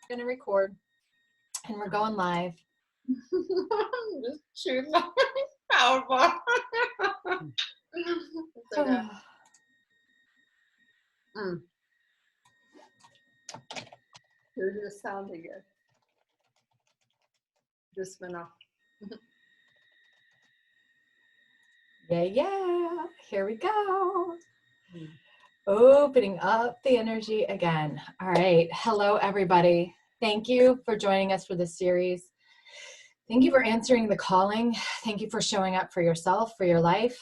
We're gonna record and we're going live. Just shoot powerful. Okay. Here's the sound again. Just went off. Yeah, here we go. Opening up the energy again. All right, hello everybody. Thank you for joining us for this series. Thank you for answering the calling. Thank you for showing up for yourself, for your life.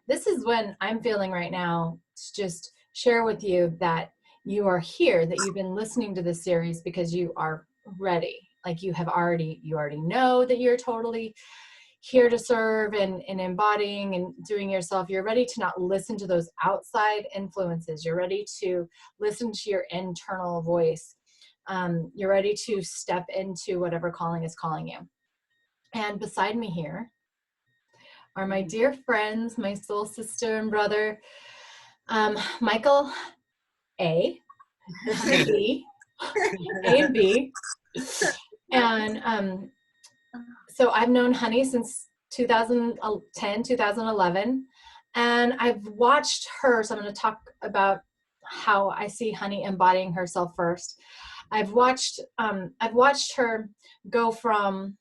This is when I'm feeling right now to just share with you that you are here, that you've been listening to this series because you are ready. Like you already know that you're totally here to serve and embodying and doing yourself. You're ready to not listen to those outside influences. You're ready to listen to your internal voice. You're ready to step into whatever calling is calling you. And beside me here are my dear friends, my soul sister and brother, Michael A, B, A and B. And so I've known HoniB since 2010, 2011, and I've watched her. So I'm going to talk about how I see HoniB embodying herself first. I've watched her go from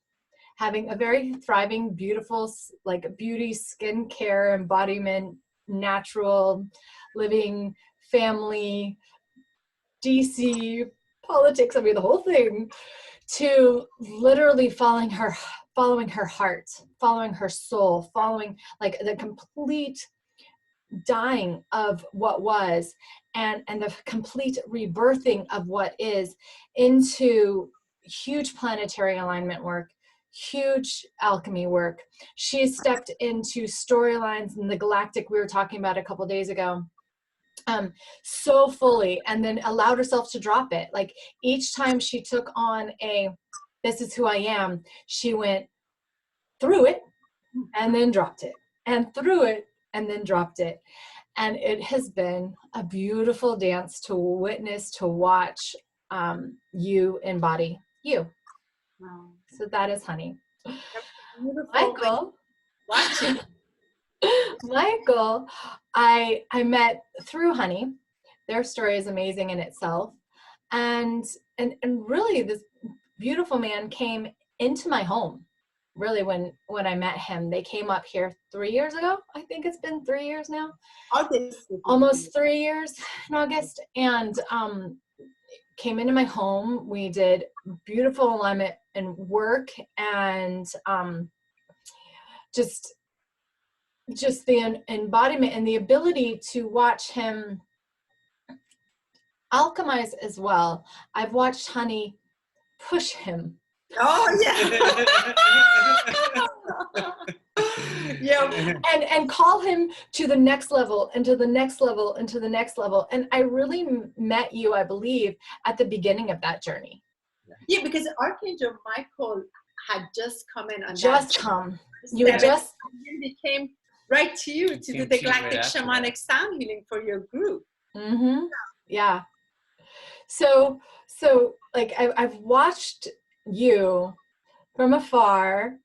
having a very thriving, beautiful, like beauty, skincare, embodiment, natural living, family, DC, politics, I mean, the whole thing, to literally following her heart, following her soul, following like the complete dying of what was and the complete rebirthing of what is into huge planetary alignment work, huge alchemy work. She stepped into storylines in the galactic we were talking about a couple days ago so fully, and then allowed herself to drop it. Like each time she took on this is who I am, she went through it and then dropped it, and through it and then dropped it. And it has been a beautiful dance to witness, to watch you embody you. Wow. So that is HoniB. Michael. Michael, I met through HoniB. Their story is amazing in itself. And really this beautiful man came into my home. Really, when I met him, they came up here 3 years ago. I think it's been 3 years now. Almost 3 years in August. And came into my home. We did beautiful alignment and work, and just the embodiment and the ability to watch him alchemize as well. I've watched HoniB push him. Oh yeah. Yeah. And call him to the next level, and to the next level, and to the next level. And I really met you, I believe, at the beginning of that journey. Yeah, because Archangel Michael had just come in on You just came right to you to do the galactic shamanic sound healing for your group. Mm-hmm. Yeah. So like I've watched you from afar,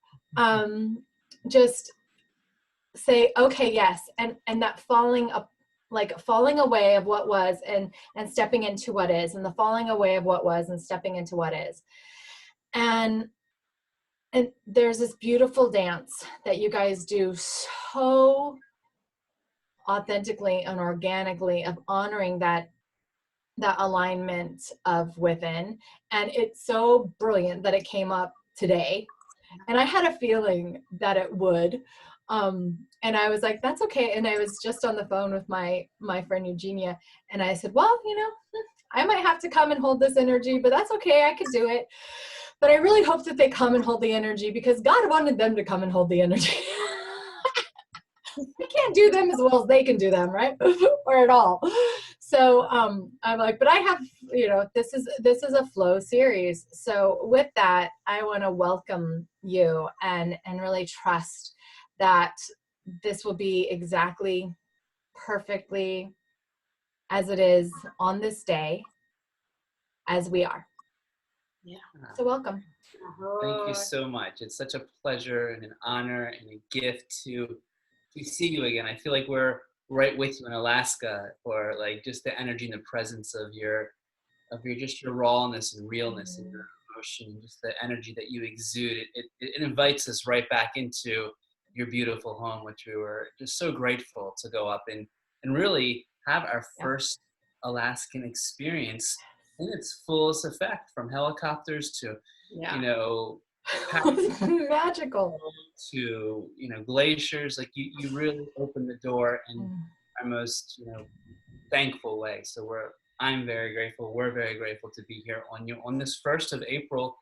just say, okay, yes. And that falling away of what was and stepping into what is, and the falling away of what was and stepping into what is. And there's this beautiful dance that you guys do so authentically and organically, of honoring that alignment of within. And it's so brilliant that it came up today. And I had a feeling that it would. And I was like, that's okay. And I was just on the phone with my friend Eugenia, and I said, well, I might have to come and hold this energy, but that's okay. I could do it. But I really hope that they come and hold the energy, because God wanted them to come and hold the energy. I can't do them as well as they can do them, right? Or at all. So I'm like, but I have, this is a flow series. So with that, I want to welcome you and really trust that this will be exactly perfectly as it is on this day, as we are. Yeah. So welcome. Thank you so much. It's such a pleasure and an honor and a gift to see you again. I feel like we're right with you in Alaska, for like just the energy and the presence of your just your rawness and realness and your emotion, and just the energy that you exude. It invites us right back into your beautiful home, which we were just so grateful to go up and really have our first Alaskan experience in its fullest effect, from helicopters to you know magical to glaciers. Like you really opened the door in our most thankful way. So I'm very grateful. We're very grateful to be here on this 1st of April.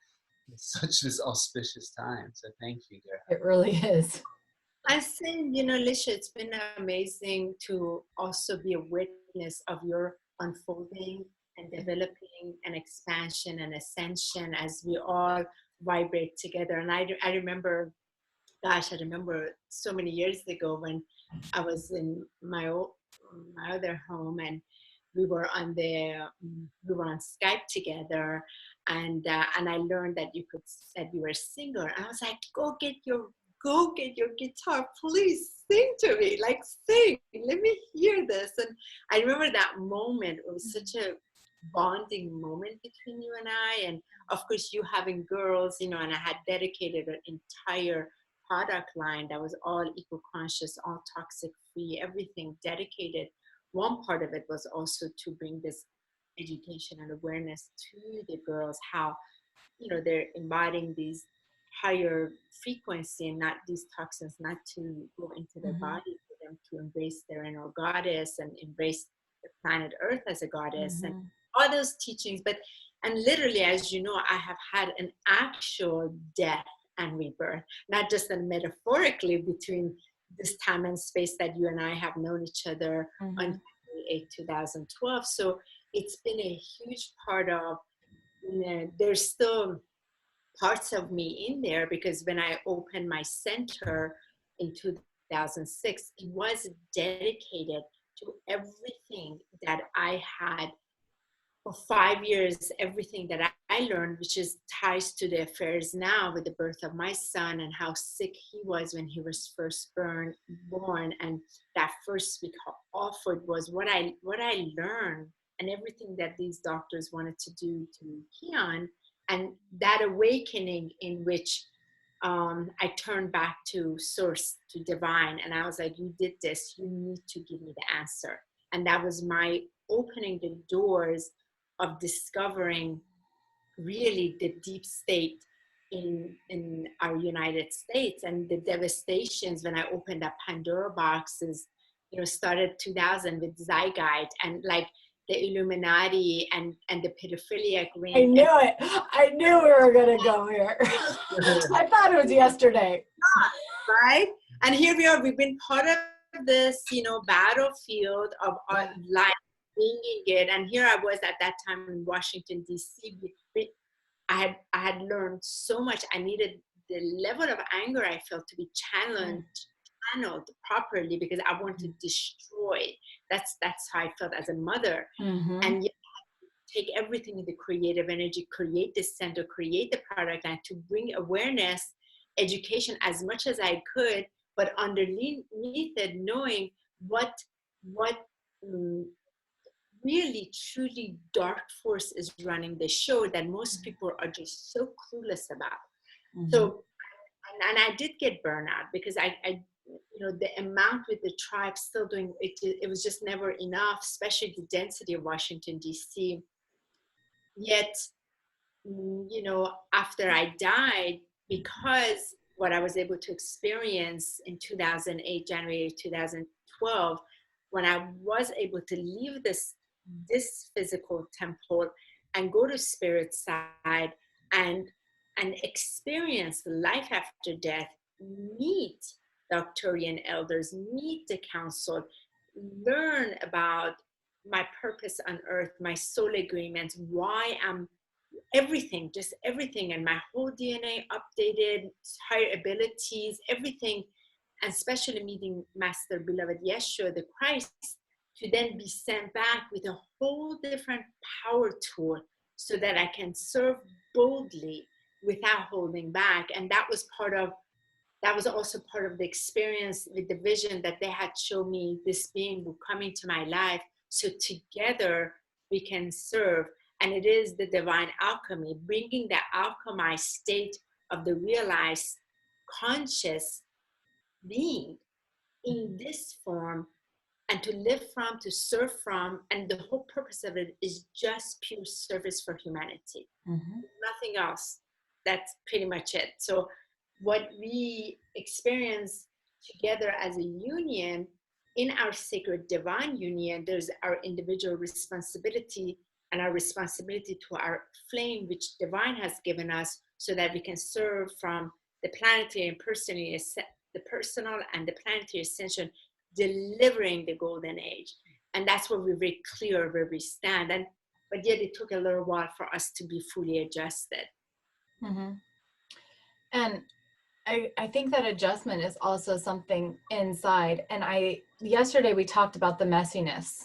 It's such this auspicious time. So thank you, dear. It really is. I think, Lisha, it's been amazing to also be a witness of your unfolding and developing and expansion and ascension as we all vibrate together. And I remember, gosh, I remember so many years ago when I was in my other home, and we were on Skype together, and I learned that you were a singer. And I was like, go get your guitar, please sing to me, like sing, let me hear this. And I remember that moment. It was such a bonding moment between you and I, and of course you having girls, and I had dedicated an entire product line that was all eco-conscious, all toxic free, everything dedicated. One part of it was also to bring this education and awareness to the girls, how they're embodying these higher frequency and not these toxins, not to go into their body, for them to embrace their inner goddess and embrace the planet Earth as a goddess, and all those teachings. And literally, as you know, I have had an actual death and rebirth, not just a metaphorically, between this time and space that you and I have known each other on January 8, 2012. So it's been a huge part of, there's still parts of me in there, because when I opened my center in 2006, it was dedicated to everything that I had for 5 years, everything that I learned, which is ties to the affairs now with the birth of my son and how sick he was when he was first born. And that first week, how awful it was, what I learned, and everything that these doctors wanted to do to Keon, and that awakening in which I turned back to source, to divine, and I was like, you did this, you need to give me the answer. And that was my opening the doors of discovering really the deep state in our United States, and the devastations when I opened up Pandora boxes, started 2000 with Zygote and like the Illuminati and the pedophiliac ring. I knew it. I knew we were going to go here. I thought it was yesterday. Right? And here we are. We've been part of this, battlefield of our life, being it. And here I was at that time in Washington, D.C. I had learned so much. I needed the level of anger I felt to be channeled properly, because I wanted to destroy. That's how I felt as a mother. And yet, take everything in the creative energy, create the center, create the product line to bring awareness, education as much as I could, but underneath it, knowing what really truly dark force is running the show that most people are just so clueless about. So, and I did get burnout, because I the amount with the tribe still doing it was just never enough, especially the density of Washington, D.C. Yet, after I died, because what I was able to experience in 2008, January 2012, when I was able to leave this physical temple and go to spirit side and experience life after death, meet the Arcturian elders, meet the council, learn about my purpose on earth, my soul agreements, why I'm everything, just everything, and my whole DNA updated, higher abilities, everything, and especially meeting Master Beloved Yeshua, the Christ, to then be sent back with a whole different power tool so that I can serve boldly without holding back. And that was also part of the experience with the vision that they had shown me, this being will come into my life. So together we can serve. And it is the divine alchemy, bringing the alchemized state of the realized conscious being in this form, and to live from, to serve from. And the whole purpose of it is just pure service for humanity. Nothing else. That's pretty much it. So what we experience together as a union, in our sacred divine union, there's our individual responsibility and our responsibility to our flame, which divine has given us, so that we can serve from the planetary and the personal and the planetary ascension, delivering the golden age. And that's where we're very clear where we stand. But yet it took a little while for us to be fully adjusted. And I think that adjustment is also something inside. And yesterday we talked about the messiness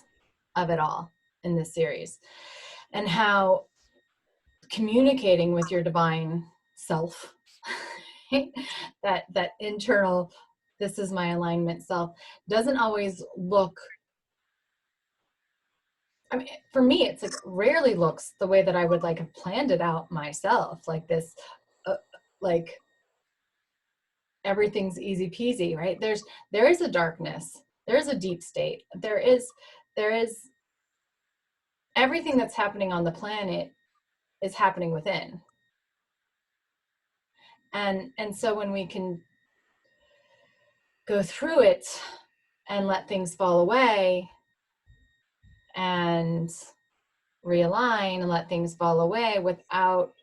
of it all in this series, and how communicating with your divine self, that internal, this is my alignment self, doesn't always look, I mean, for me, it's like rarely looks the way that I would like have planned it out myself, like this, like everything's easy peasy, right? There is a darkness, there is a deep state, there is everything that's happening on the planet is happening within. And so when we can go through it and let things fall away and realign and let things fall away without,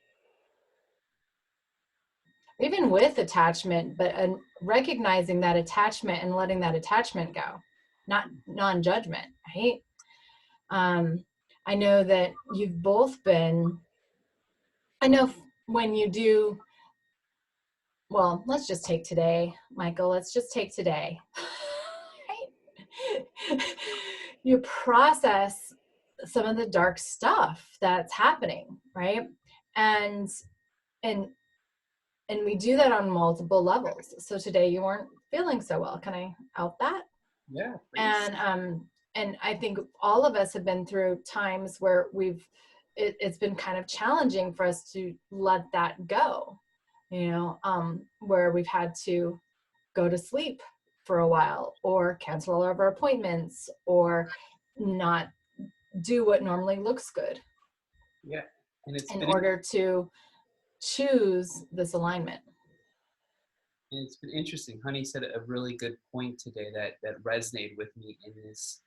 even with attachment, but recognizing that attachment and letting that attachment go, not non-judgment, right? I know that you've both been, I know when you do, well, let's just take today, Michael, let's just take today. Right? You process some of the dark stuff that's happening, right? And we do that on multiple levels. So today you weren't feeling so well. Can I out that? Yeah. Please. And I think all of us have been through times where it's been kind of challenging for us to let that go, where we've had to go to sleep for a while, or cancel all of our appointments, or not do what normally looks good. Yeah. And it's in order to choose this alignment. And it's been interesting. Honey said a really good point today that resonated with me in this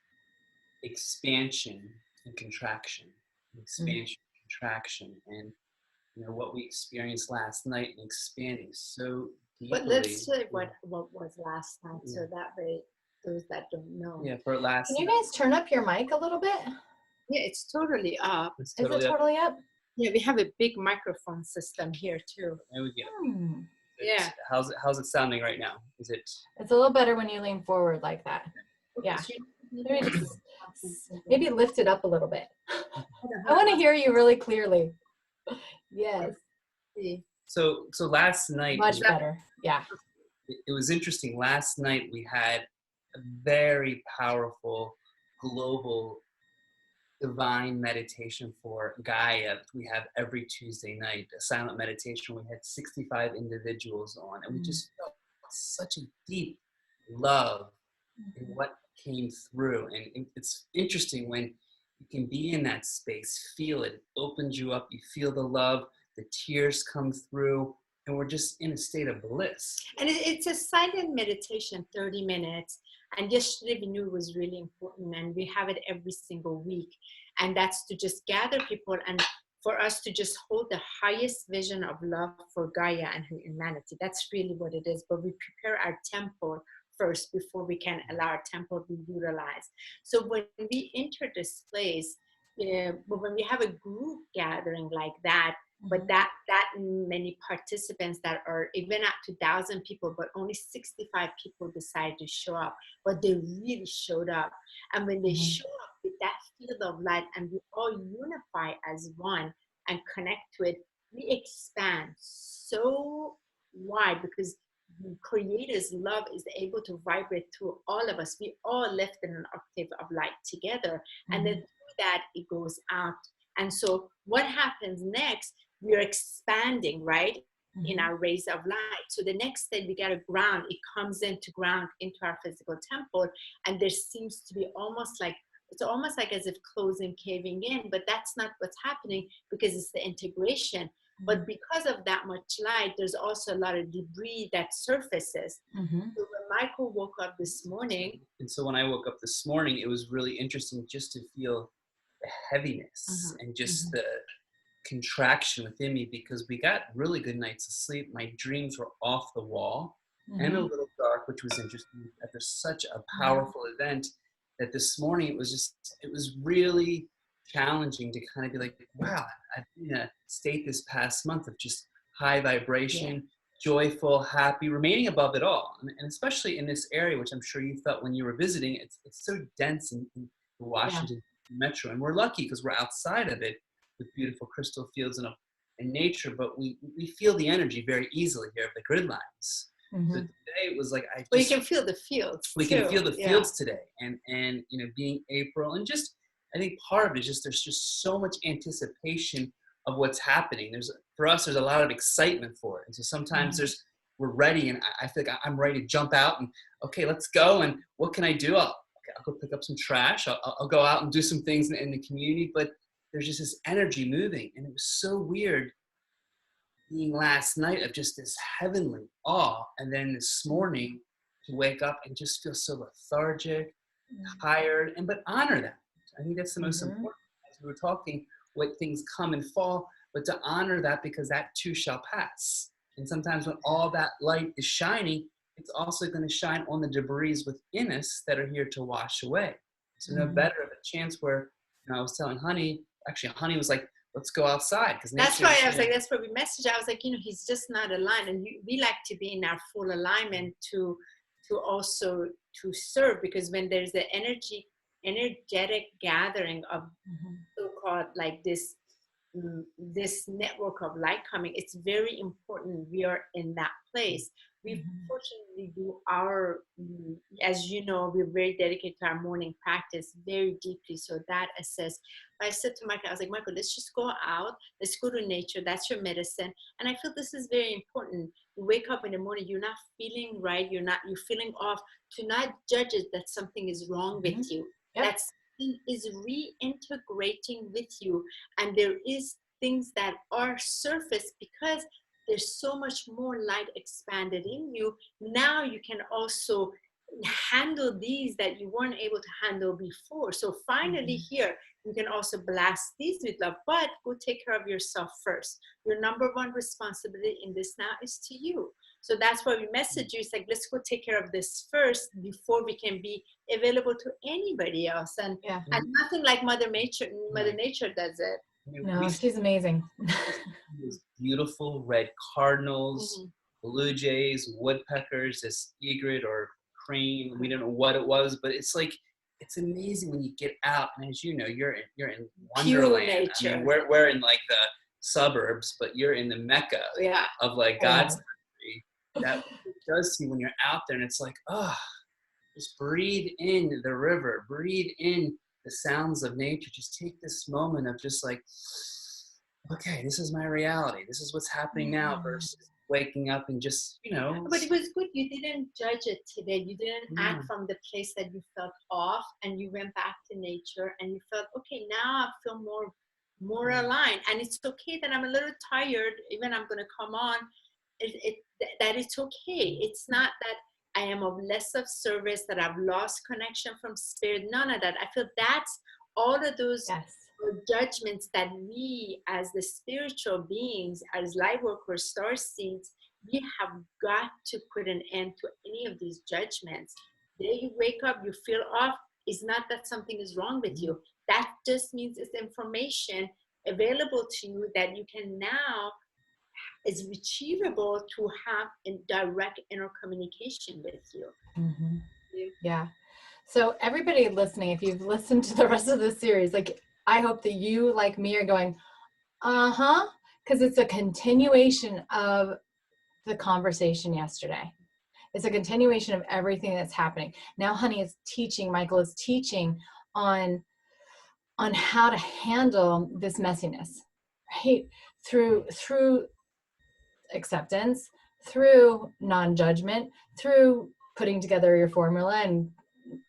expansion and contraction, contraction, and what we experienced last night and expanding so deeply. But let's say what was last night, so that way those that don't know. Yeah, for last night. Can you guys turn up your mic a little bit? Yeah, it's totally up. Is it totally up? Yeah, we have a big microphone system here too. There we go. Yeah. How's it sounding right now? Is it? It's a little better when you lean forward like that. Yeah. Maybe lift it up a little bit. I want to hear you really clearly. Yes. So last night. Much better. Yeah. It was interesting. Last night we had a very powerful global divine meditation for Gaia. We have every Tuesday night, a silent meditation. We had 65 individuals on, and we just felt such a deep love in what came through. And it's interesting when you can be in that space, feel it, it opens you up, you feel the love, the tears come through, and we're just in a state of bliss. And it's a silent meditation, 30 minutes. And yesterday we knew it was really important, and we have it every single week. And that's to just gather people and for us to just hold the highest vision of love for Gaia and humanity. That's really what it is. But we prepare our temple first before we can allow our temple to be utilized. So when we enter this place, when we have a group gathering like that, but that many participants that are even up to 1,000 people, but only 65 people decide to show up, but they really showed up. And when they show up with that field of light and we all unify as one, and connect to it, we expand so wide because the Creator's love is able to vibrate through all of us. We all lift in an octave of light together. And then through that, it goes out. And so what happens next? We're expanding, right? In our rays of light. So the next step, we got to ground. It comes into ground into our physical temple. And there seems to be it's almost like as if closing, caving in, but that's not what's happening because it's the integration. But because of that much light, there's also a lot of debris that surfaces. So when Michael woke up this morning. And so when I woke up this morning, it was really interesting just to feel the heaviness and just the contraction within me, because we got really good nights of sleep. My dreams were off the wall and a little dark, which was interesting after such a powerful event, that this morning it was really challenging to kind of be like, wow, I've been in a state this past month of just high vibration, joyful, happy, remaining above it all. And especially in this area, which I'm sure you felt when you were visiting, it's so dense in the Washington metro. And we're lucky because we're outside of it with beautiful crystal fields and nature, but we feel the energy very easily here of the grid lines. So today it was like, you can feel the fields. We can feel the fields today. And being April, and just, I think part of it is just, there's just so much anticipation of what's happening. For us, there's a lot of excitement for it. And so sometimes we're ready, and I feel like I'm ready to jump out and, okay, let's go. And what can I do? I'll go pick up some trash. I'll go out and do some things in the community, but there's just this energy moving. And it was so weird being last night of just this heavenly awe. And then this morning to wake up and just feel so lethargic, tired, but honor that. I think that's the most important. As we were talking, what things come and fall, but to honor that, because that too shall pass. And sometimes when all that light is shining, it's also going to shine on the debris within us that are here to wash away. So no better of a chance where, I was telling HoniB was like, let's go outside. That's why I was like, that's where we messaged. I was like, he's just not aligned. And we like to be in our full alignment to also to serve, because when there's the energetic gathering of so-called like this network of light coming, it's very important we are in that place. We fortunately do our, as you know, we're very dedicated to our morning practice very deeply. So that assists. I said to Michael, I was like, Michael, let's just go out. Let's go to nature. That's your medicine. And I feel this is very important. You wake up in the morning, you're not feeling right. You're feeling off. To not judge it that something is wrong with you. That something is reintegrating with you. And there is things that are surface because there's so much more light expanded in you. Now you can also handle these that you weren't able to handle before. So finally here, you can also blast these with love, but go take care of yourself first. Your number one responsibility in this now is to you. So that's why we message you. It's like, let's go take care of this first before we can be available to anybody else. And nothing like Mother Nature does it. No, she's amazing. These beautiful red cardinals, blue jays, woodpeckers, this egret or crane. We don't know what it was, but it's like, it's amazing when you get out. And as you know, you're in wonderland. I mean, we're in like the suburbs, but you're in the Mecca of like God's country. That does see when you're out there, and it's like, just breathe in the river, breathe in the sounds of nature. Just take this moment of just like, okay, this is my reality. This is what's happening now, versus waking up and just, But it was good. You didn't judge it today. You didn't act from the place that you felt off, and you went back to nature and you felt, okay, now I feel more aligned. And it's okay that I'm a little tired. Even I'm going to come on. That it's okay. It's not that I am of less of service, that I've lost connection from spirit. None of that. I feel that's all of those judgments that we as the spiritual beings, as light workers, star seeds, we have got to put an end to any of these judgments. The day you wake up, you feel off, it's not that something is wrong with you. That just means it's information available to you that you can now, is achievable to have a direct inner communication with you. Yeah. So everybody listening, if you've listened to the rest of the series, like, I hope that you, like me, are going, Because it's a continuation of the conversation yesterday. It's a continuation of everything that's happening. Now, Honey is teaching, Michael is teaching on how to handle this messiness, right? Through acceptance, through non-judgment, through putting together your formula. And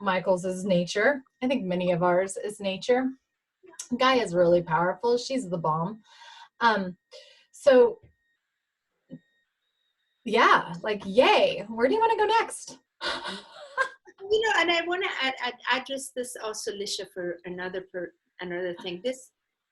Michael's is nature. I think many of ours is nature. Gaia is really powerful. She's the bomb. So yeah, like, yay. Where do you want to go next? You know, and I want to address this also, Lisha, for another thing. This,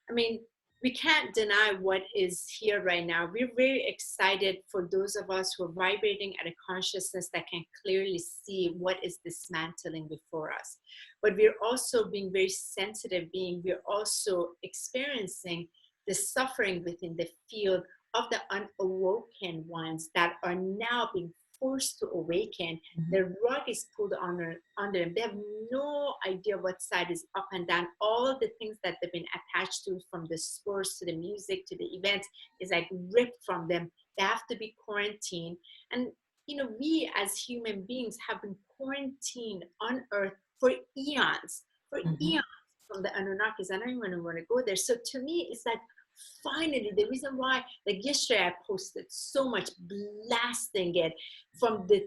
I mean, we can't deny what is here right now. We're very excited for those of us who are vibrating at a consciousness that can clearly see what is dismantling before us. But we're also being very sensitive being. We're also experiencing the suffering within the field of the unawoken ones that are now being forced to awaken. The rug is pulled under them. They have no idea what side is up and down. All the things that they've been attached to, from the sports to the music to the events, is like ripped from them. They have to be quarantined. And you know, we as human beings have been quarantined on Earth for eons, from the Anunnakis. I don't even want to go there. So to me, it's like, finally, the reason why, like yesterday, I posted so much, blasting it from this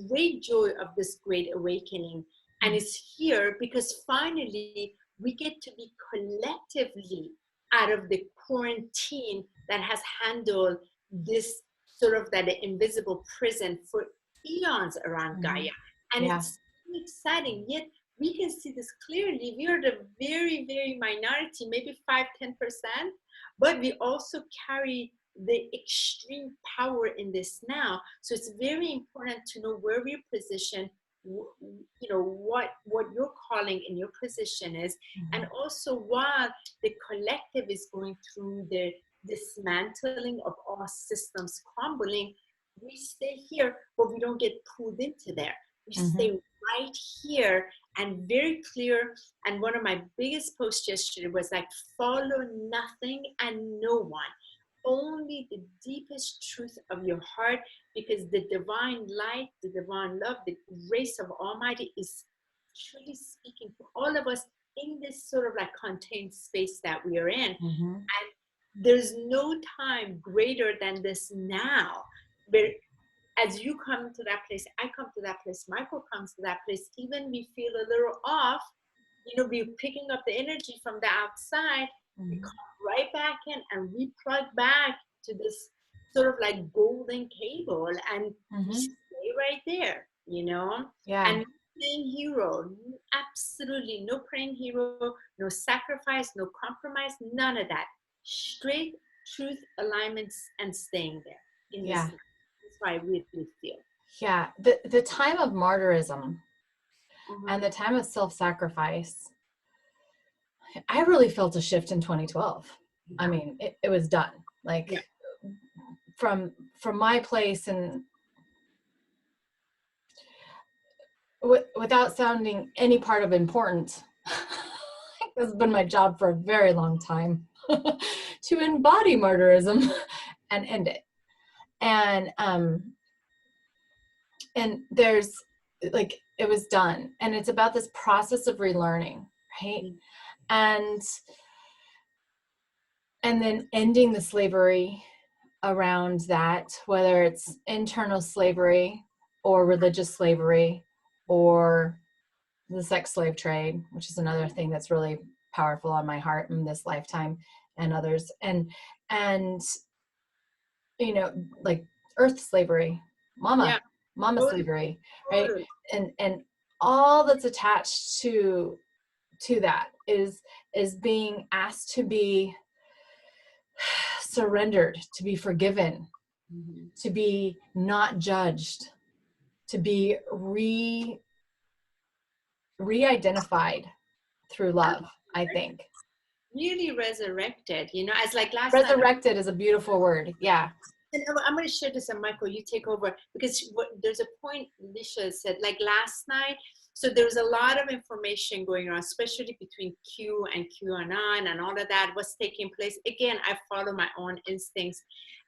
great joy of this great awakening. And it's here because finally we get to be collectively out of the quarantine that has handled this sort of that invisible prison for eons around Gaia. And it's so exciting. Yet we can see this clearly. We are the very, very minority, maybe 5-10%, but we also carry the extreme power in this now. So it's very important to know where we're positioned, you know, what your calling in your position is. And also, while the collective is going through the dismantling of all systems crumbling, we stay here, but we don't get pulled into there. We stay right here and very clear. And one of my biggest posts yesterday was like, follow nothing and no one, only the deepest truth of your heart, because the divine light, the divine love, the grace of Almighty is truly speaking to all of us in this sort of like contained space that we are in. And there's no time greater than this now, where as you come to that place, I come to that place, Michael comes to that place, even we feel a little off, you know, we're picking up the energy from the outside, we come right back in and we plug back to this sort of like golden cable, and we stay right there, you know? And no praying hero, absolutely no praying hero, no sacrifice, no compromise, none of that. Straight truth alignments and staying there in this. That's why I really feel. Yeah, the time of martyrism and the time of self-sacrifice, I really felt a shift in 2012. I mean, it was done. Like from my place, and without sounding any part of important, this has been my job for a very long time, to embody martyrism and end it. And there's like, it was done. And it's about this process of relearning, right? And then ending the slavery around that, whether it's internal slavery or religious slavery or the sex slave trade, which is another thing that's really powerful on my heart in this lifetime, and others. And you know, like earth slavery, mama slavery, right? And all that's attached to that is being asked to be surrendered, to be forgiven, to be not judged, to be re-identified through love, I think. Really resurrected, you know, as like last resurrected night, is a beautiful word. Yeah. And I'm going to share this, and Michael, you take over, because there's a point Lisha said, like last night, So there's a lot of information going on, especially between Q and QAnon and all of that, what's taking place. Again, I follow my own instincts,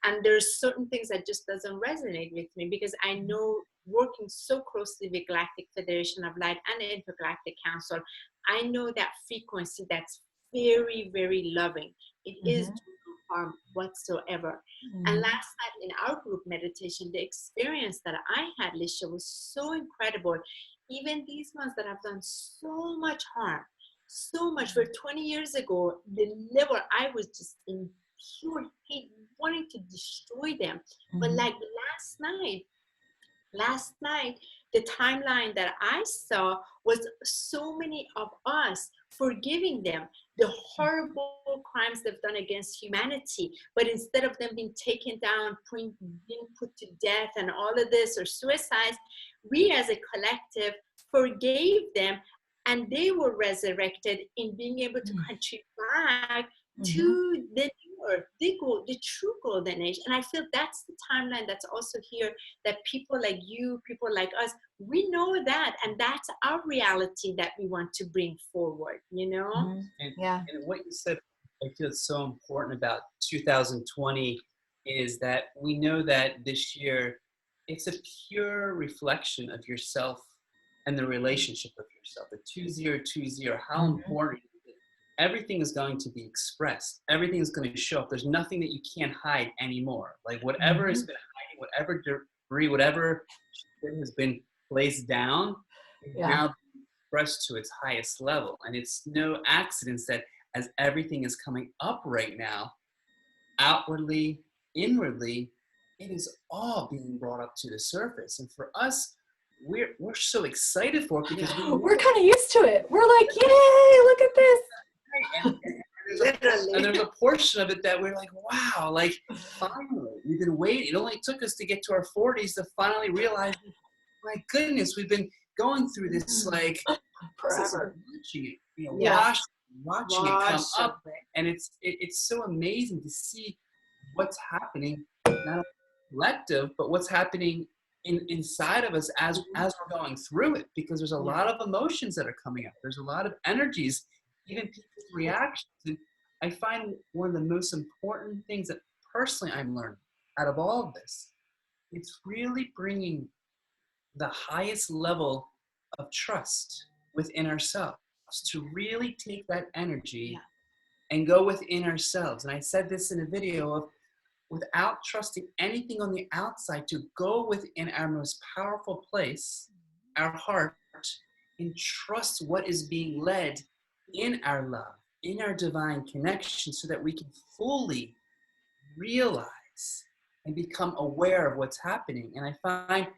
and there's certain things that just doesn't resonate with me, because I know, working so closely with Galactic Federation of Light and the Intergalactic Council, I know that frequency that's very, very loving. It is doing no harm whatsoever. And last night in our group meditation, the experience that I had, Lisha, was so incredible. Even these ones that have done so much harm, so much. For 20 years ago, the level, I was just in pure hate, wanting to destroy them. But like last night, the timeline that I saw was so many of us forgiving them, the horrible crimes they've done against humanity. But instead of them being taken down, being put to death and all of this, or suicides, we as a collective forgave them, and they were resurrected in being able to contribute back to the new earth, the true golden age. And I feel that's the timeline that's also here, that people like you, people like us, we know that, and that's our reality that we want to bring forward, you know? And what you said, I feel it's so important about 2020 is that we know that this year, it's a pure reflection of yourself and the relationship of yourself, the 2020, how important it is. Everything is going to be expressed. Everything is going to show up. There's nothing that you can't hide anymore. Like whatever has been hiding, whatever debris, whatever has been placed down, is now being expressed to its highest level. And it's no accident that as everything is coming up right now, outwardly, inwardly, it is all being brought up to the surface. And for us, we're so excited for it, because we're kind of used to it. We're like, yay, look at this. And there's a portion of it that we're like, wow, like finally, we've been waiting. It only took us to get to our 40s to finally realize, my goodness, we've been going through this like forever. Watching it, watching it come up, and it's so amazing to see what's happening, not only collective, but what's happening inside of us as we're going through it, because there's a lot of emotions that are coming up. There's a lot of energies, even people's reactions. And I find one of the most important things that personally I'm learning out of all of this, it's really bringing the highest level of trust within ourselves, to really take that energy and go within ourselves. And I said this in a video of, without trusting anything on the outside, to go within our most powerful place, our heart, and trust what is being led in our love, in our divine connection, so that we can fully realize and become aware of what's happening. And I find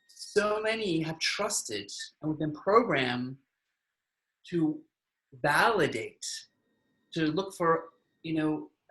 so many have trusted, and we've been programmed to validate, to look for,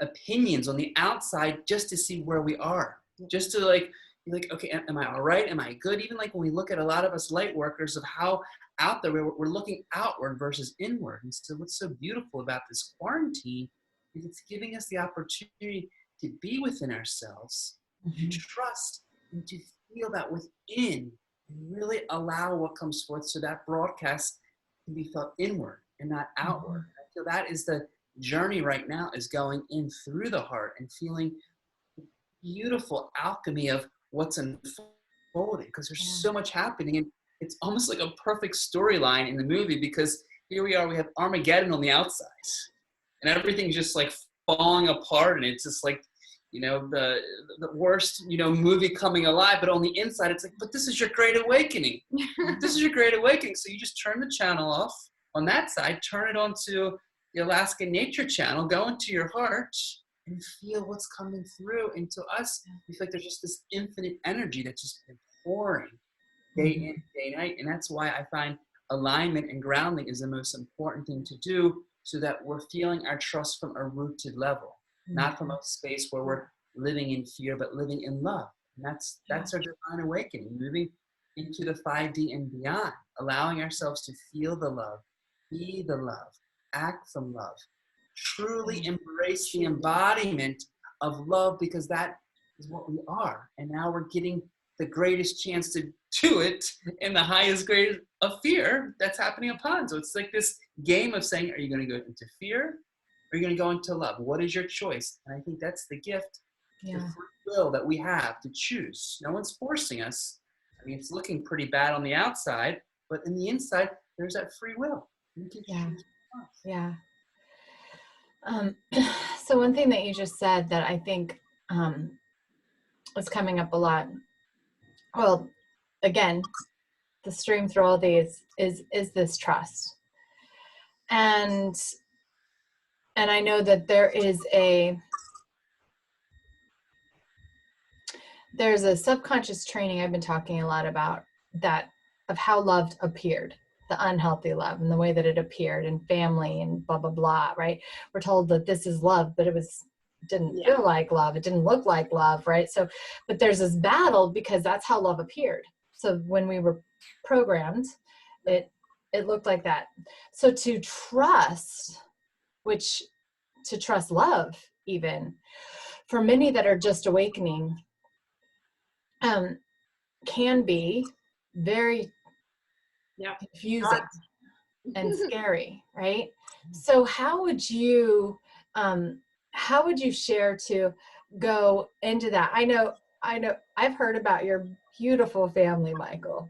opinions on the outside, just to see where we are, just to be like, okay, am I all right? Am I good? Even like when we look at a lot of us light workers, of how out there we're looking outward versus inward. And so what's so beautiful about this quarantine is it's giving us the opportunity to be within ourselves, to trust, and to feel that within, and really allow what comes forth, so that broadcast can be felt inward and not outward. I feel that is the journey right now, is going in through the heart and feeling the beautiful alchemy of what's unfolding, because there's so much happening, and it's almost like a perfect storyline in the movie, because here we are, we have Armageddon on the outside, and everything's just like falling apart, and it's just like, the worst, movie coming alive, but on the inside, it's like, but this is your great awakening. This is your great awakening. So you just turn the channel off on that side, turn it on to the Alaska Nature Channel, go into your heart and feel what's coming through. And to us, we feel like there's just this infinite energy that's just been pouring day in, day night. And that's why I find alignment and grounding is the most important thing to do, so that we're feeling our trust from a rooted level, not from a space where we're living in fear, but living in love. And that's our divine awakening, moving into the 5D and beyond, allowing ourselves to feel the love, be the love, act from love, truly embrace the embodiment of love, because that is what we are. And now we're getting the greatest chance to do it in the highest grade of fear that's happening upon. So it's like this game of saying, are you going to go into fear? Or are you going to go into love? What is your choice? And I think that's the gift, the free will that we have to choose. No one's forcing us. I mean, it's looking pretty bad on the outside, but in the inside, there's that free will. You can choose. Yeah. So one thing that you just said that I think is coming up a lot. Well, again, the stream through all these is this trust. And I know that there's a subconscious training I've been talking a lot about, that of how love appeared, the unhealthy love, and the way that it appeared in family and blah, blah, blah, right? We're told that this is love, but it didn't feel like love. It didn't look like love, right? So, but there's this battle because that's how love appeared. So when we were programmed, it looked like that. So to trust love, even for many that are just awakening, can be very confusing and scary, right? So how would you share to go into that? I know I've heard about your beautiful family, Michael.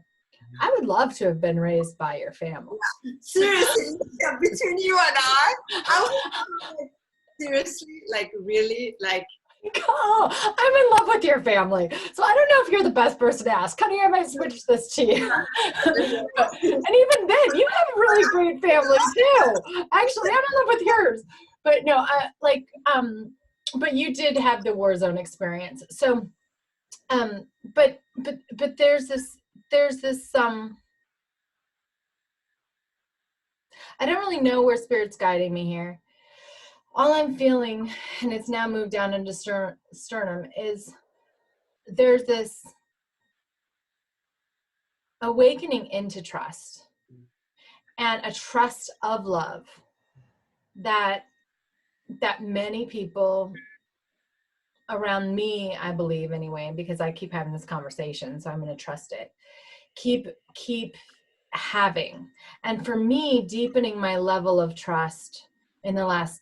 I would love to have been raised by your family. Seriously, between you and I would seriously, like, really, like. Oh, I'm in love with your family. So I don't know if you're the best person to ask. Honey, I might switch this to you. And even then, you have a really great family too. Actually, I'm in love with yours. But no, but you did have the war zone experience. So, but there's this, I don't really know where Spirit's guiding me here. All I'm feeling, and it's now moved down into sternum, is there's this awakening into trust, and a trust of love that many people around me, I believe anyway, because I keep having this conversation, so I'm going to trust it, keep having. And for me, deepening my level of trust in the last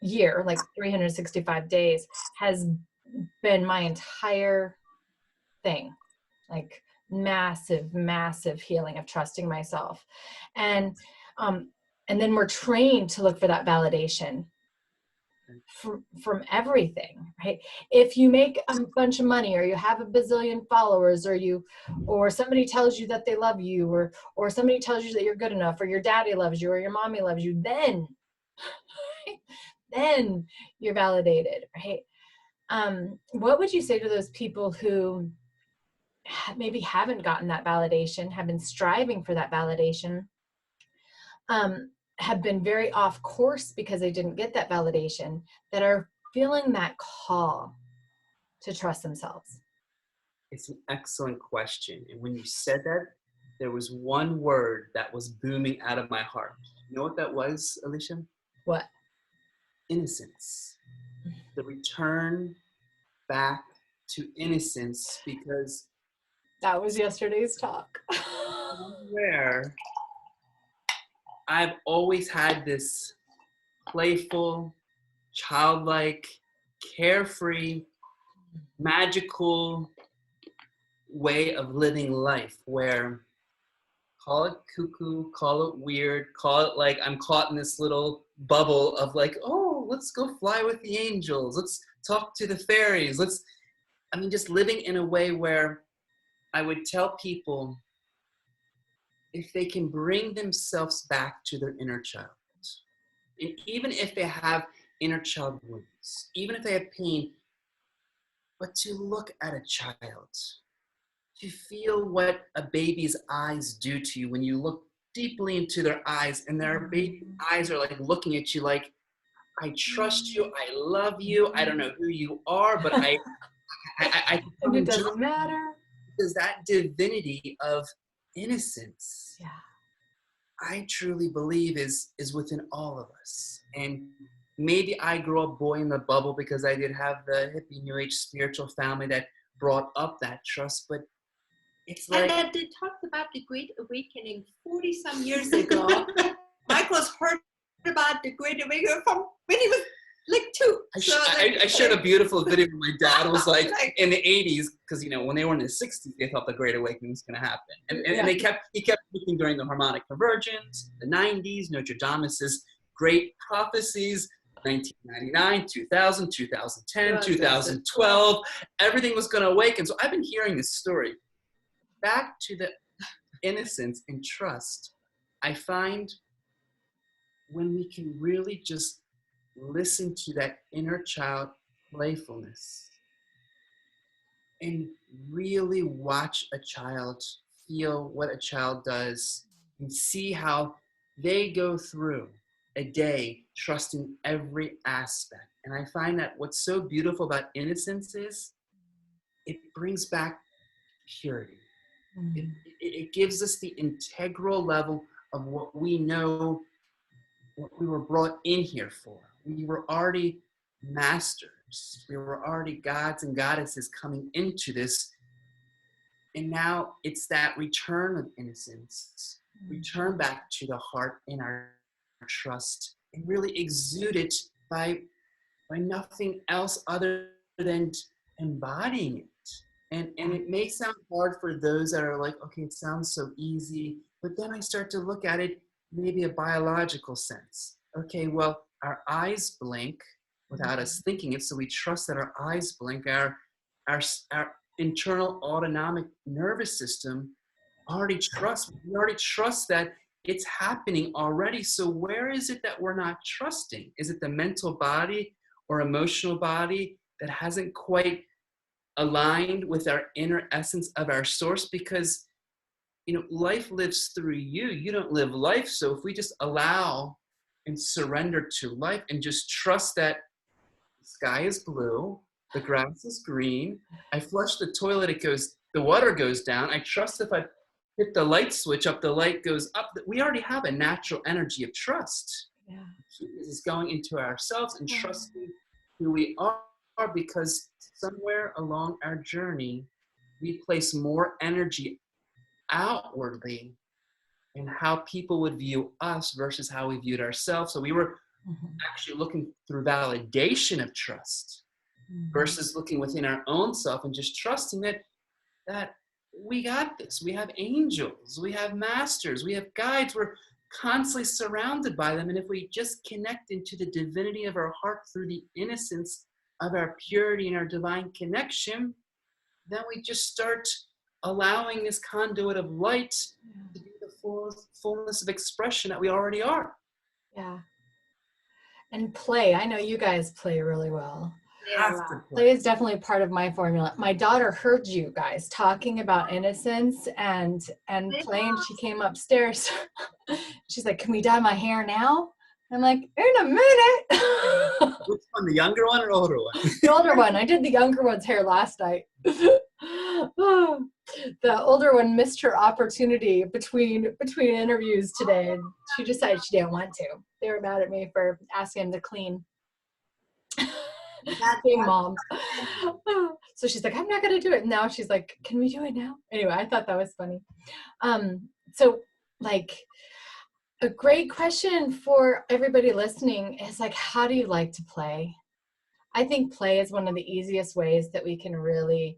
year, like 365 days, has been my entire thing, like massive healing of trusting myself. And then we're trained to look for that validation from everything, right? If you make a bunch of money, or you have a bazillion followers, or somebody tells you that they love you, or somebody tells you that you're good enough, or your daddy loves you, or your mommy loves you, then you're validated, right? What would you say to those people who maybe haven't gotten that validation, have been striving for that validation, have been very off course because they didn't get that validation, that are feeling that call to trust themselves? It's an excellent question. And when you said that, there was one word that was booming out of my heart. You know what that was, Alicia? What? Innocence. The return back to innocence, because that was yesterday's talk. Where I've always had this playful, childlike, carefree, magical way of living life, where, call it cuckoo, call it weird, call it like I'm caught in this little bubble of like, oh, let's go fly with the angels, let's talk to the fairies, just living in a way where I would tell people, if they can bring themselves back to their inner child, and even if they have inner child wounds, even if they have pain, but to look at a child, to feel what a baby's eyes do to you when you look deeply into their eyes, and their baby eyes are like looking at you like, I trust you, I love you, I don't know who you are, but I and it doesn't matter. Because that divinity of innocence, I truly believe is within all of us. And maybe I grew up boy in the bubble because I did have the hippie new age spiritual family that brought up that trust, but it's like... And that they talked about the Great Awakening 40 some years ago. Michael's heard about the Great Awakening from when he was like 2. I shared a beautiful video with my dad. It was like in the 80s, because when they were in the 60s, they thought the Great Awakening was going to happen, and he kept speaking during the harmonic convergence, the 90s, Nostradamus's great prophecies, 1999, 2000, 2010, 2012, everything was going to awaken. So I've been hearing this story. Back to the innocence and trust, I find when we can really just listen to that inner child playfulness and really watch a child, feel what a child does, and see how they go through a day trusting every aspect. And I find that what's so beautiful about innocence is it brings back purity. It gives us the integral level of what we know, what we were brought in here for. We were already masters. We were already gods and goddesses coming into this. And now it's that return of innocence, return back to the heart in our trust, and really exude it by nothing else other than embodying it. And it may sound hard for those that are like, okay, it sounds so easy, but then I start to look at it maybe a biological sense. Okay, well, our eyes blink without us thinking it, so we trust that our eyes blink. Our internal autonomic nervous system already trusts. We already trust that it's happening already. So where is it that we're not trusting? Is it the mental body or emotional body that hasn't quite aligned with our inner essence of our source? Because life lives through you. You don't live life. So if we just allow and surrender to life and just trust that the sky is blue, the grass is green, I flush the toilet, the water goes down. I trust if I hit the light switch up, the light goes up. We already have a natural energy of trust. Yeah. It's going into ourselves and trusting who we are, because somewhere along our journey, we place more energy outwardly in how people would view us versus how we viewed ourselves. So we were actually looking through validation of trust versus looking within our own self and just trusting that we got this. We have angels, we have masters, we have guides. We're constantly surrounded by them. And if we just connect into the divinity of our heart through the innocence of our purity and our divine connection, then we just start allowing this conduit of light to be the fullness of expression that we already are. Yeah. And play. I know you guys play really well. Yeah. Play is definitely part of my formula. My daughter heard you guys talking about innocence and playing. She came upstairs. She's like, "Can we dye my hair now?" I'm like, "In a minute." Which one, the younger one or older one? The older one. I did the younger one's hair last night. The older one missed her opportunity between interviews today, and she decided she didn't want to. They were mad at me for asking him to clean. Being mom. So she's like, "I'm not gonna do it." And now she's like, "Can we do it now?" Anyway, I thought that was funny. So like a great question for everybody listening is like, how do you like to play? I think play is one of the easiest ways that we can really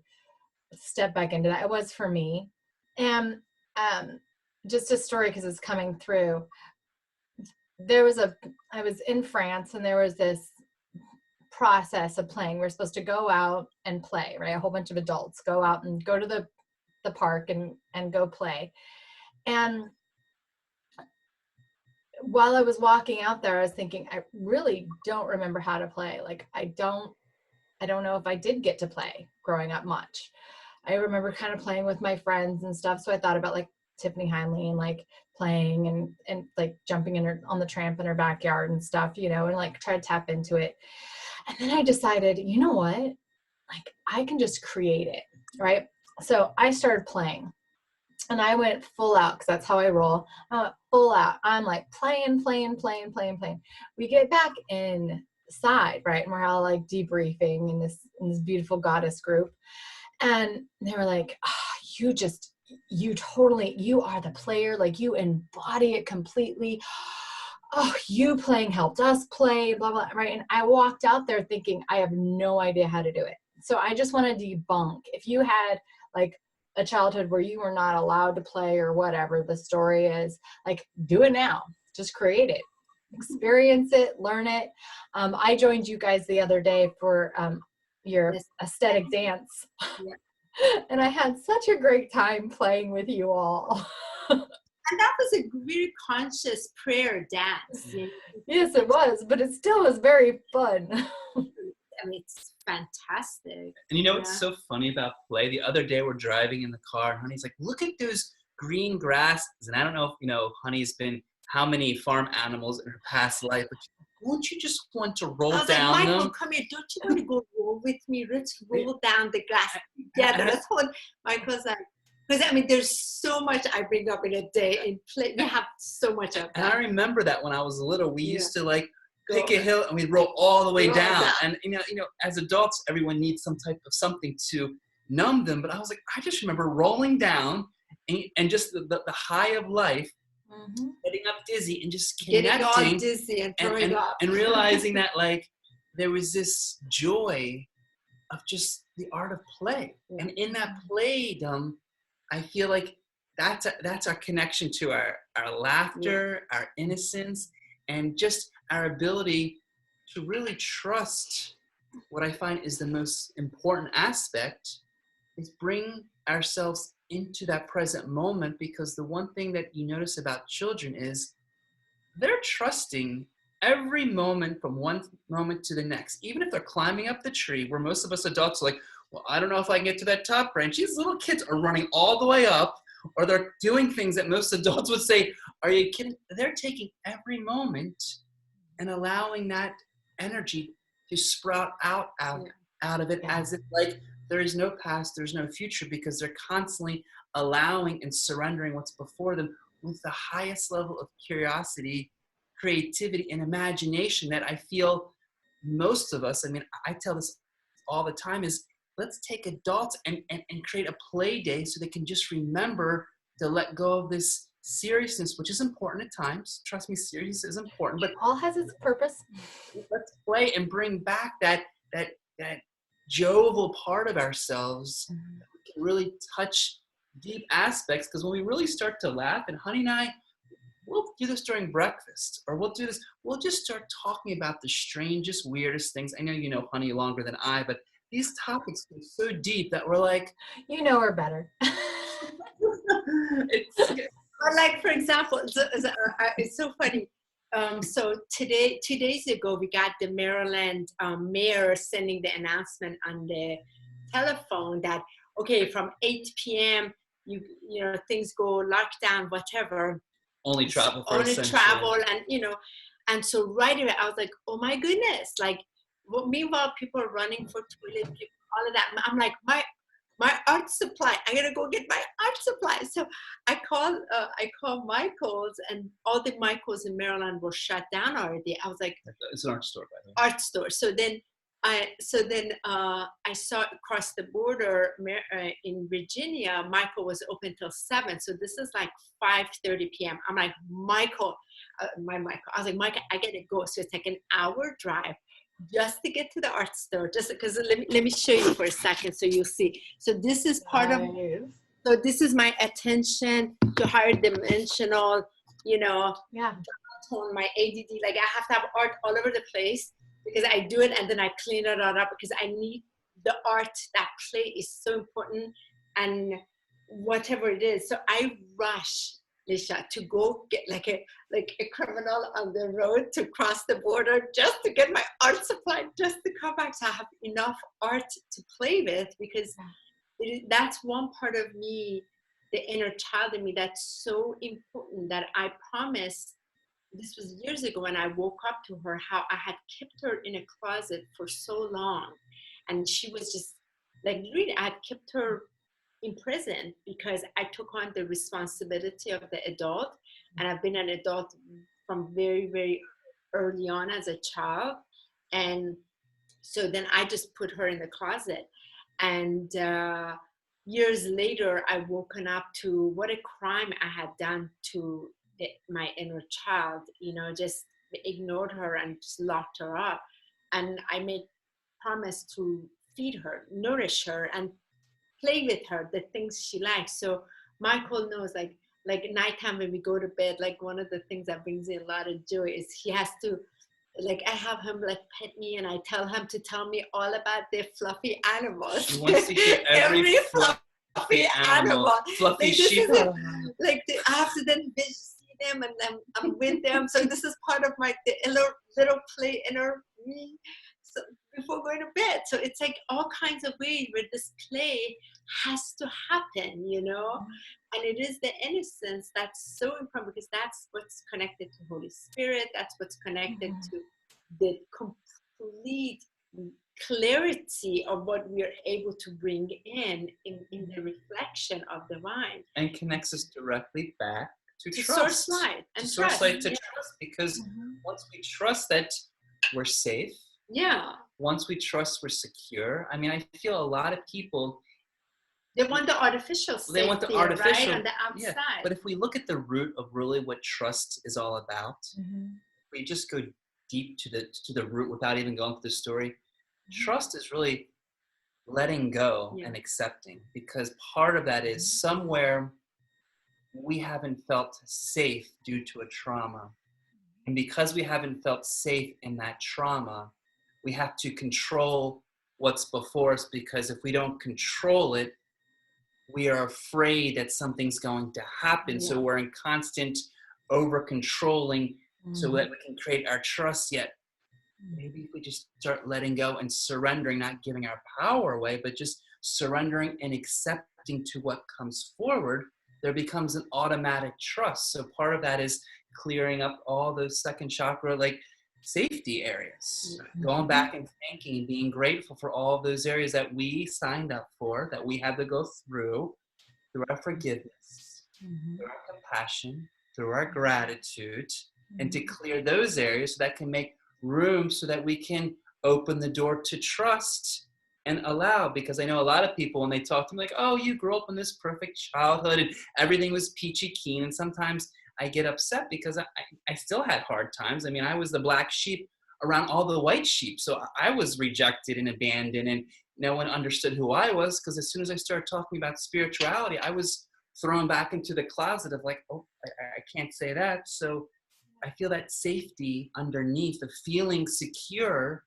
step back into that. It was for me. And just a story, because it's coming through. I was in France, and there was this process of playing. We're supposed to go out and play, right? A whole bunch of adults go out and go to the park and go play. And while I was walking out there, I was thinking, I really don't remember how to play. Like, I don't know if I did get to play growing up much. I remember kind of playing with my friends and stuff. So I thought about like Tiffany Heinle and like playing and like jumping on the tramp in her backyard and stuff, and like try to tap into it. And then I decided, you know what? Like, I can just create it, right? So I started playing. And I went full out, because that's how I roll. Full out. I'm like playing. We get back inside, right? And we're all like debriefing in this beautiful goddess group. And they were like, oh, you are the player. Like, you embody it completely. Oh, you playing helped us play, blah, blah, right? And I walked out there thinking, I have no idea how to do it. So I just want to debunk. If you had like a childhood where you were not allowed to play or whatever the story is, like, do it now. Just create it, experience it, learn it. I joined you guys the other day for your aesthetic dance. Yeah. And I had such a great time playing with you all. And that was a very conscious prayer dance. You know? Yes, it was, but it still was very fun. I mean, it's fantastic. And you know what's so funny about play? The other day we're driving in the car, and Honey's like, look at those green grasses. And I don't know if, you know, Honey's been how many farm animals in her past life, but won't you just want to roll down like, Michael, them? come here. Don't you want to go roll with me? Let's roll down the grass together. That's what Michael's like. Because, I mean, there's so much I bring up in a day and play. We have so much of that. And I remember that when I was little, we used to like pick a hill and we'd roll all the way down. And, you know, as adults, everyone needs some type of something to numb them. But I was like, I just remember rolling down and just the high of life, getting up dizzy and just connecting. Getting all dizzy and throwing up. And realizing that, like, there was this joy of just the art of play. And in that playdom, I feel like that's our connection to our laughter, our innocence, and just our ability to really trust. What I find is the most important aspect is bring ourselves into that present moment, because the one thing that you notice about children is they're trusting every moment from one moment to the next. Even if they're climbing up the tree, where most of us adults are like, well, I don't know if I can get to that top branch. These little kids are running all the way up, or they're doing things that most adults would say, are you kidding? They're taking every moment and allowing that energy to sprout out of it, as if like there is no past, there's no future, because they're constantly allowing and surrendering what's before them with the highest level of curiosity, creativity, and imagination that I feel most of us, I mean, I tell this all the time, is let's take adults and create a play day so they can just remember to let go of this seriousness, which is important at times. Trust me, seriousness is important, but all has its purpose. Let's play and bring back that jovial part of ourselves that we can really touch deep aspects. Because when we really start to laugh, and Honey and I, we'll do this during breakfast, or we'll do this, we'll just start talking about the strangest, weirdest things. I know you know Honey longer than I, but these topics go so deep that we're like, you know her better. Or like, for example, it's so funny. So 2 days ago, we got the Maryland mayor sending the announcement on the telephone that, okay, from 8 p.m., you know, things go lockdown, whatever. Only travel for only essential. Travel, and you know, and so right away I was like, oh my goodness, like, well, meanwhile people are running for toilet paper, all of that. I'm like, my art supply, I gotta go get my art supply. So I call Michael's, and all the Michael's in Maryland were shut down already. I was like, it's an art store, by the way. Art store. So then I saw across the border in Virginia, Michael was open till 7. So this is like 5:30 p.m. I'm like, Michael, I was like, Michael, I gotta go. So it's like an hour drive just to get to the art store. Just because, let me show you for a second so you'll see. So this is part of. So this is my attention to higher dimensional. You know, my ADD. Like I have to have art all over the place, because I do it and then I clean it all up, because I need the art. That play is so important, and whatever it is. So I rush, Lisha, to go get like a criminal on the road to cross the border just to get my art supply, just to come back, so I have enough art to play with, because that's one part of me, the inner child in me, that's so important, that I promised. This was years ago when I woke up to her, how I had kept her in a closet for so long. And she was just like, really, I had kept her in prison because I took on the responsibility of the adult. And I've been an adult from very, very early on as a child. And so then I just put her in the closet. And years later, I woken up to what a crime I had done to my inner child, you know, just ignored her and just locked her up. And I made promise to feed her, nourish her, and play with her the things she likes. So Michael knows, like nighttime when we go to bed, like one of the things that brings me a lot of joy is he has to, like, I have him like pet me, and I tell him to tell me all about their fluffy animals. He wants to hear every fluffy animal. Fluffy like, sheep. Like I have to then see them, and I'm with them. So this is part of my little play inner me. So before going to bed, so it's like all kinds of ways where this play has to happen, you know. And it is the innocence that's so important, because that's what's connected to Holy Spirit. That's what's connected to the complete clarity of what we are able to bring in the reflection of the divine. And connects us directly back to trust. Source light. And to source light, to yeah. trust. Because once we trust that we're safe, once we trust we're secure, I mean, I feel a lot of people, they want the artificial safety, they want the artificial, right, on the outside. Yeah. But if we look at the root of really what trust is all about, we just go deep to the root without even going through the story. Trust is really letting go and accepting, because part of that is somewhere we haven't felt safe due to a trauma. And because we haven't felt safe in that trauma, we have to control what's before us, because if we don't control it, we are afraid that something's going to happen. So we're in constant over-controlling so that we can create our trust. Yet maybe if we just start letting go and surrendering, not giving our power away, but just surrendering and accepting to what comes forward, there becomes an automatic trust. So part of that is clearing up all those second chakra, like safety areas, going back and thanking and being grateful for all of those areas that we signed up for, that we had to go through our forgiveness, through our compassion, through our gratitude, and to clear those areas so that can make room so that we can open the door to trust and allow. Because I know a lot of people, when they talk to me, like, oh, you grew up in this perfect childhood and everything was peachy keen. And sometimes I get upset because I still had hard times. I mean, I was the black sheep around all the white sheep. So I was rejected and abandoned, and no one understood who I was, because as soon as I started talking about spirituality, I was thrown back into the closet of like, oh, I can't say that. So I feel that safety underneath, the feeling secure,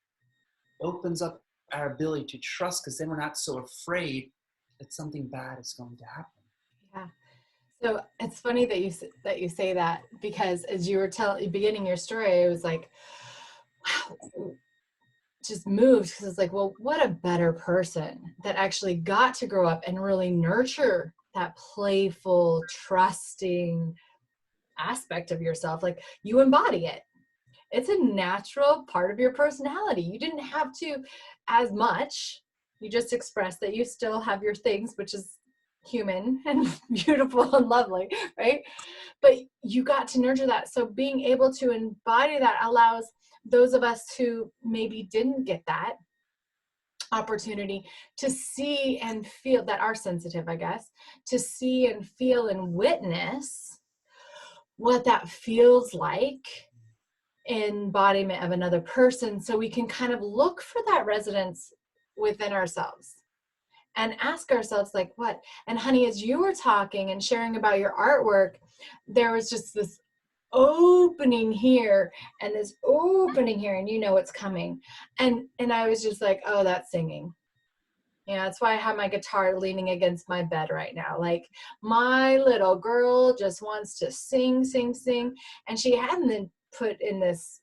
opens up our ability to trust, because then we're not so afraid that something bad is going to happen. Yeah. So it's funny that you say that, because as you were beginning your story, I was like, wow, just moved, because it's like, well, what a better person that actually got to grow up and really nurture that playful, trusting aspect of yourself. Like, you embody it. It's a natural part of your personality. You didn't have to as much. You just expressed that you still have your things, which is human and beautiful and lovely, right? But you got to nurture that. So being able to embody that allows those of us who maybe didn't get that opportunity to see and feel, that are sensitive, I guess, to see and feel and witness what that feels like, embodiment of another person, so we can kind of look for that resonance within ourselves and ask ourselves, like, what? And honey, as you were talking and sharing about your artwork, there was just this opening here and this opening here, and you know what's coming. And I was just like, oh, that's singing. Yeah, that's why I have my guitar leaning against my bed right now. Like, my little girl just wants to sing, sing, sing. And she hadn't been put in this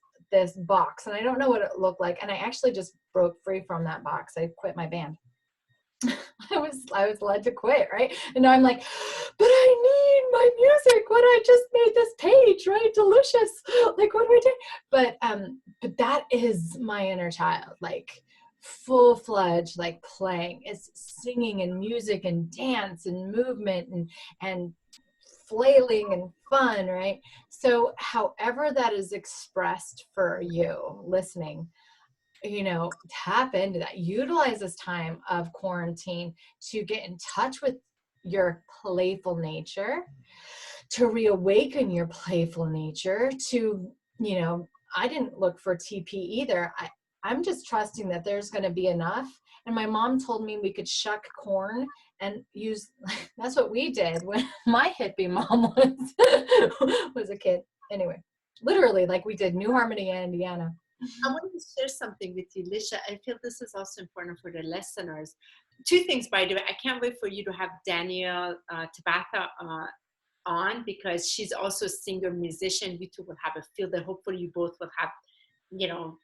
box, and I don't know what it looked like. And I actually just broke free from that box. I quit my band. I was led to quit, right? And now I'm like, but I need my music when I just made this page, right? Delicious. Like, what do I do? But that is my inner child, like full-fledged, like playing, is singing and music and dance and movement and flailing and fun, right? So however that is expressed for you listening, you know, tap into that. Utilize this time of quarantine to get in touch with your playful nature, to reawaken your playful nature, to, you know, I didn't look for TP either. I'm just trusting that there's going to be enough. And my mom told me we could shuck corn and use, that's what we did when my hippie mom was a kid. Anyway, literally, like we did New Harmony, Indiana. I want to share something with you, Lisha. I feel this is also important for the listeners. Two things, by the way. I can't wait for you to have Danielle Tabitha on, because she's also a singer musician. You two will have a field that hopefully you both will have, you know,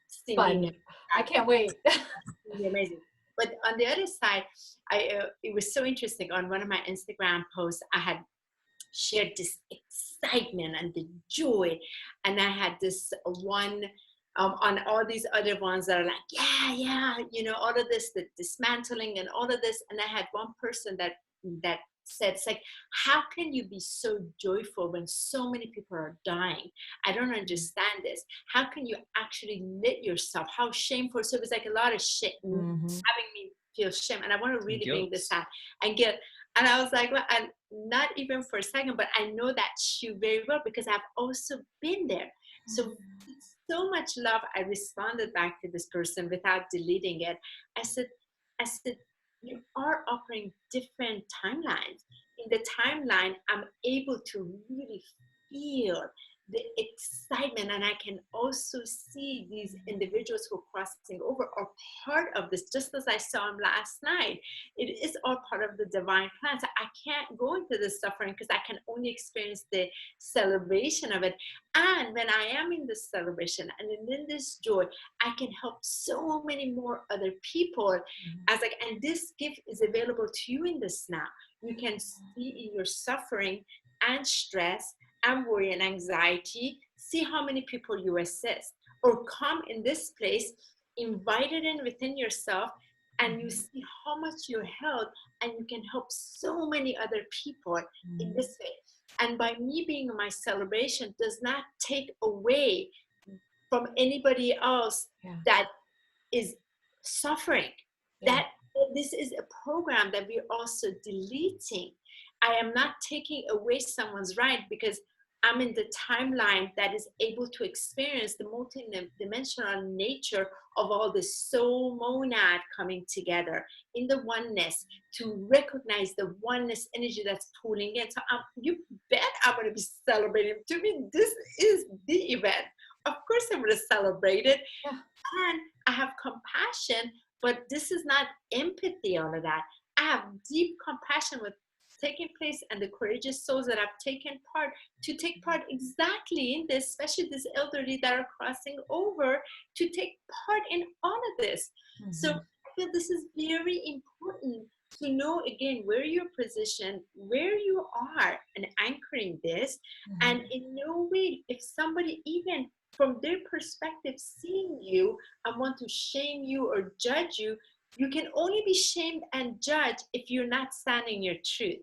singing. Fun. I can't wait. It'll be amazing. But on the other side, it was so interesting. On one of my Instagram posts, I had shared this excitement and the joy, and I had this one on all these other ones that are like, yeah, you know, all of this, the dismantling and all of this. And I had one person that said, it's like, how can you be so joyful when so many people are dying? I don't understand this. How can you actually lit yourself? How shameful. So it was like a lot of shit having me feel shame. And I want to really bring this out and get, and I was like, well, and not even for a second, but I know that you very well because I've also been there. So so much love. I responded back to this person without deleting it. I said, you are offering different timelines. In the timeline, I'm able to really feel the excitement, and I can also see these individuals who are crossing over are part of this, just as I saw them last night. It is all part of the divine plan. So I can't go into the suffering because I can only experience the celebration of it. And when I am in this celebration and in this joy, I can help so many more other people. As like, and this gift is available to you in this now. You can see in your suffering and stress and worry and anxiety, see how many people you assist, or come in this place, invite it in within yourself, and you see how much you're held, and you can help so many other people in this way. And by me being in my celebration does not take away from anybody else that is suffering. That this is a program that we're also deleting. I am not taking away someone's right because I'm in the timeline that is able to experience the multi-dimensional nature of all the soul monad coming together in the oneness, to recognize the oneness energy that's pulling in. So you bet I'm going to be celebrating. To me, this is the event. Of course I'm going to celebrate it. And I have compassion, but this is not empathy, all of that. I have deep compassion with taking place and the courageous souls that have taken part to take part exactly in this, especially this elderly that are crossing over, to take part in all of this. So I feel this is very important to know, again, where you're positioned, where you are, and anchoring this. And in no way, if somebody even from their perspective seeing you and want to shame you or judge you, you can only be shamed and judged if you're not standing your truth.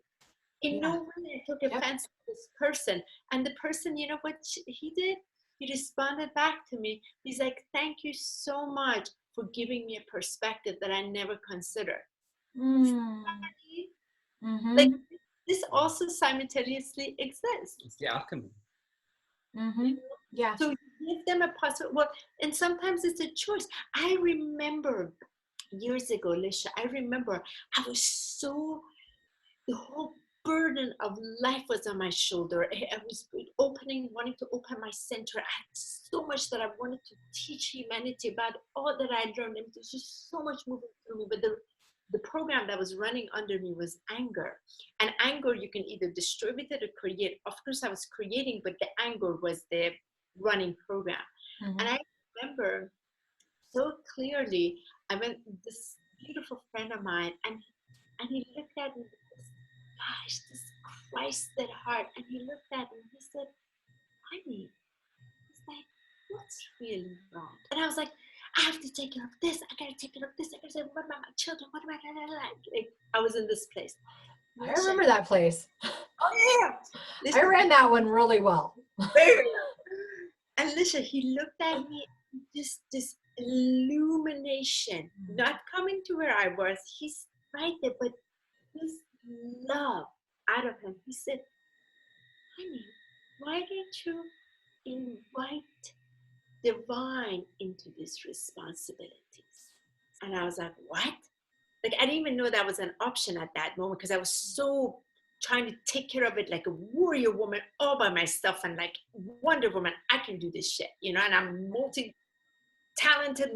In no way I took offense to this person. And the person, you know what he did? He responded back to me. He's like, thank you so much for giving me a perspective that I never considered. Like, this also simultaneously exists. It's the alchemy. Yeah. So give them a possible, well, and sometimes it's a choice. I remember years ago, Lisha, I remember I was so, the whole burden of life was on my shoulder. I was wanting to open my center. I had so much that I wanted to teach humanity about all that I learned. And there's just so much moving through me. But the program that was running under me was anger. And anger, you can either distribute it or create. Of course, I was creating, but the anger was the running program. And I remember so clearly, I went, this beautiful friend of mine, and he looked at me with this, gosh, this Christed heart. And he looked at me and he said, honey, he's like, what's really wrong? And I was like, I have to take care of this. I gotta take care of this. I gotta say, what about my children? What about like, I was in this place. I remember that place. Oh yeah. I ran that one really well. And Lisha, he looked at me, just this illumination, not coming to where I was. He's right there, but this love out of him. He said, honey, why don't you invite divine into these responsibilities? And I was like, what? Like, I didn't even know that was an option at that moment, because I was so trying to take care of it like a warrior woman all by myself, and like Wonder Woman, I can do this shit, you know, and I'm multi-talented,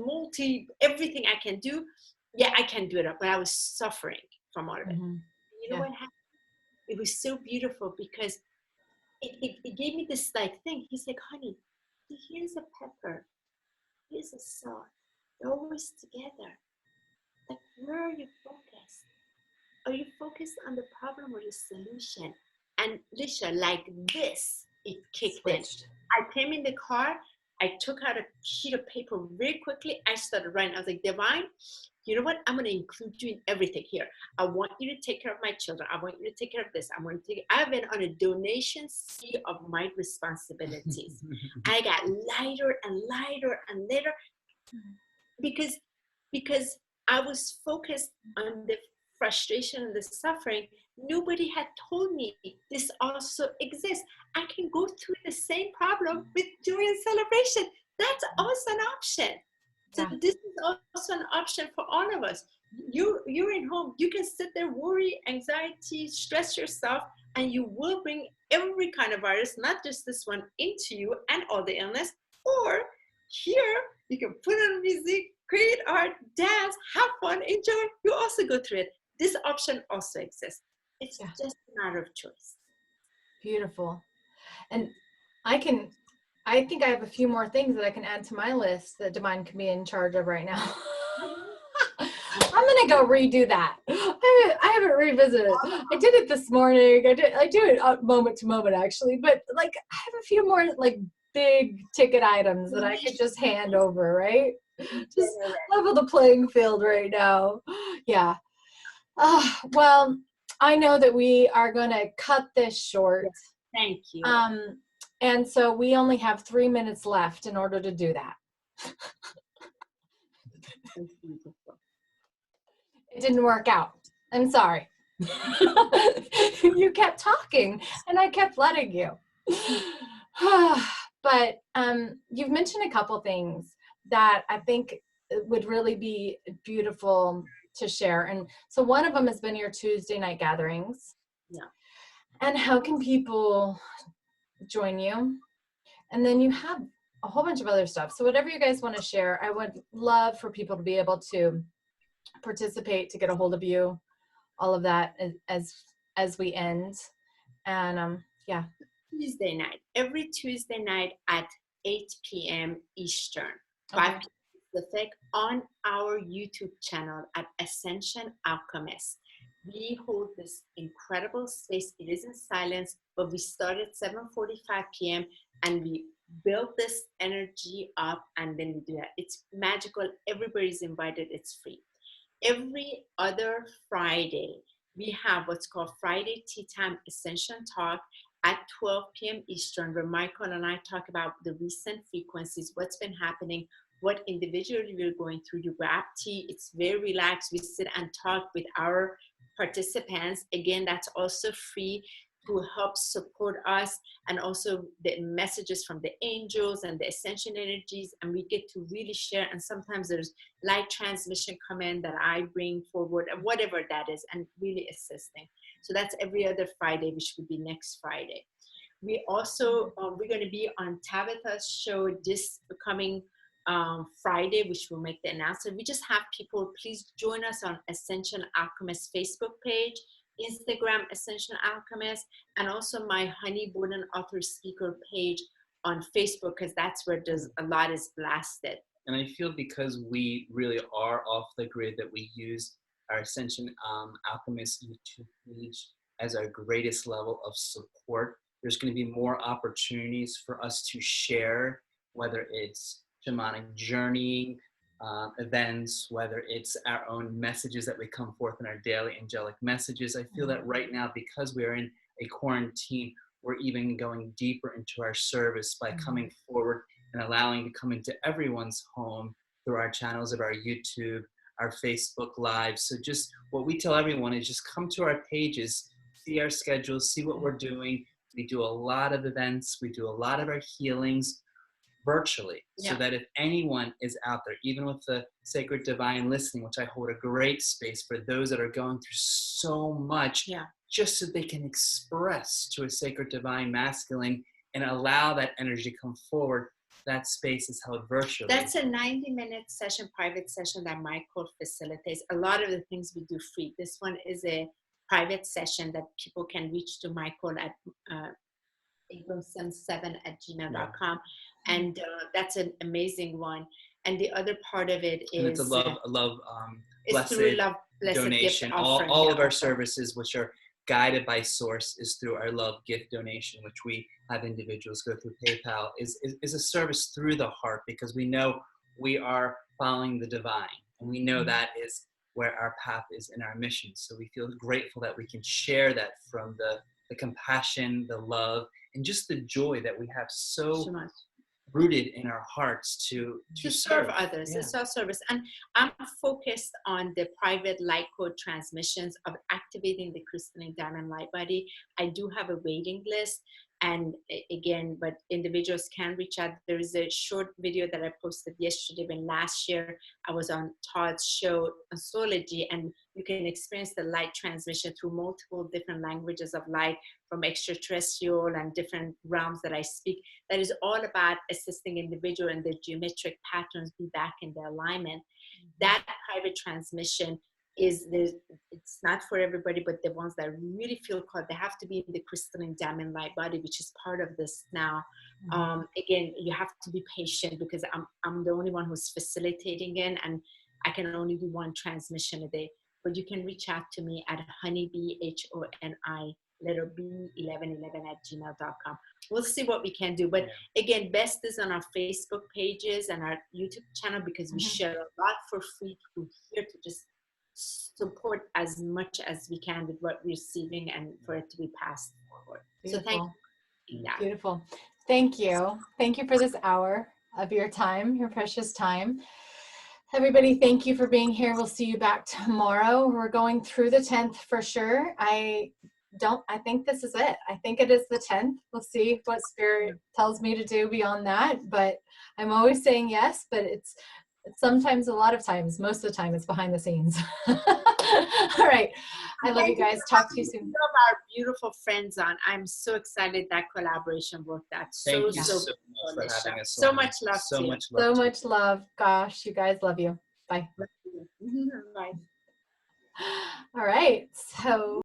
everything I can do. Yeah, I can do it, but I was suffering from all of it. Mm-hmm. You know what happened? It was so beautiful, because it gave me this like thing. He's like, honey, here's a pepper, here's a salt, they're always together. Like, where are you focused? Are you focused on the problem or the solution? And Lisha, like this, it kicked Switched. in. I came in the car, I took out a sheet of paper very quickly. I started writing. I was like, Divine, you know what? I'm going to include you in everything here. I want you to take care of my children. I want you to take care of this. I've been on a donation sea of my responsibilities. I got lighter and lighter and lighter, because I was focused on the frustration and the suffering. Nobody had told me this also exists. I can go through the same problem with joy and celebration. That's also an option. So this is also an option for all of us. You're in home. You can sit there, worry, anxiety, stress yourself, and you will bring every kind of virus, not just this one, into you and all the illness. Or here, you can put on music, create art, dance, have fun, enjoy. You also go through it. This option also exists. It's just a matter of choice. Beautiful. And I think I have a few more things that I can add to my list that Divine can be in charge of right now. I'm gonna go redo that. I haven't revisited it. I did it this morning. I do it moment to moment actually, but like I have a few more like big ticket items that I could just hand over, right? Just level the playing field right now. Yeah. Well, I know that we are gonna cut this short. Thank you. And so we only have 3 minutes left in order to do that. It didn't work out. I'm sorry. You kept talking and I kept letting you. But you've mentioned a couple things that I think would really be beautiful to share. And so one of them has been your Tuesday night gatherings. Yeah. And how can people join you? And then you have a whole bunch of other stuff. So whatever you guys want to share, I would love for people to be able to participate, to get a hold of you, all of that as we end. And yeah. Tuesday night, every Tuesday night at 8 p.m. Eastern, 5 p.m. Pacific, on our YouTube channel at Ascension Alchemists. We hold this incredible space. It is in silence, but we start at 7:45 p.m. and we build this energy up, and then we do that. It's magical. Everybody's invited. It's free. Every other Friday, we have what's called Friday Tea Time Ascension Talk at 12 p.m. Eastern, where Michael and I talk about the recent frequencies, what's been happening, what individually we're going through. You grab tea. It's very relaxed. We sit and talk with our participants. Again, that's also free, to help support us, and also the messages from the angels and the ascension energies, and we get to really share. And sometimes there's light transmission come in that I bring forward, and whatever that is, and really assisting. So that's every other Friday, which would be next Friday. We also we're going to be on Tabitha's show this coming Friday, which will make the announcement. We just have people, please join us on Ascension Alchemist Facebook page, Instagram Ascension Alchemist, and also my HoniB author speaker page on Facebook, because that's where there's a lot is blasted. And I feel because we really are off the grid, that we use our Ascension Alchemist YouTube page as our greatest level of support. There's going to be more opportunities for us to share, whether it's shamanic journeying events, whether it's our own messages that we come forth in our daily angelic messages. I feel that right now, because we are in a quarantine, we're even going deeper into our service by coming forward and allowing to come into everyone's home through our channels of our YouTube, our Facebook Live. So just what we tell everyone is just come to our pages, see our schedules, see what we're doing. We do a lot of events. We do a lot of our healings virtually, so that if anyone is out there, even with the Sacred Divine Listening, which I hold a great space for those that are going through so much, just so they can express to a Sacred Divine Masculine and allow that energy to come forward, that space is held virtually. That's a 90-minute session, private session that Michael facilitates. A lot of the things we do free. This one is a private session that people can reach to Michael at abramson7@gmail.com. And that's an amazing one. And the other part of it is, and it's a love blessed donation. All of our services, which are guided by Source, is through our love gift donation, which we have individuals go through PayPal, is a service through the heart, because we know we are following the divine, and we know that is where our path is in our mission. So we feel grateful that we can share that from the compassion, the love, and just the joy that we have so much rooted in our hearts to serve others. It's our service. And I'm focused on the private light code transmissions of activating the crystalline diamond light body. I do have a waiting list. And again, but individuals can reach out. There is a short video that I posted yesterday, when last year I was on Todd's show, Astrology, and you can experience the light transmission through multiple different languages of light, from extraterrestrial and different realms that I speak. That is all about assisting individual and their geometric patterns be back in their alignment. That private transmission it's not for everybody, but the ones that really feel called, they have to be in the crystalline diamond light body, which is part of this now. Again, you have to be patient, because I'm the only one who's facilitating it, and I can only do one transmission a day. But you can reach out to me at HoniB HoniB1111@gmail.com. We'll see what we can do. But again, best is on our Facebook pages and our YouTube channel, because we share a lot for free. We're here to just support as much as we can with what we're receiving, and for it to be passed forward. Beautiful. So thank you. Beautiful. Thank you. Thank you for this hour of your time, your precious time. Everybody, thank you for being here. We'll see you back tomorrow. We're going through the 10th for sure. I think this is it. I think it is the 10th. We'll see what Spirit tells me to do beyond that, but I'm always saying yes, but it's sometimes, a lot of times, most of the time, it's behind the scenes. All right. I love you guys. Talk to you soon. Love our beautiful friends on. I'm so excited that collaboration worked out. Thank you so much for having us. So much love. So much love. So much love. Gosh, you guys, love you. Bye. Bye. All right. So.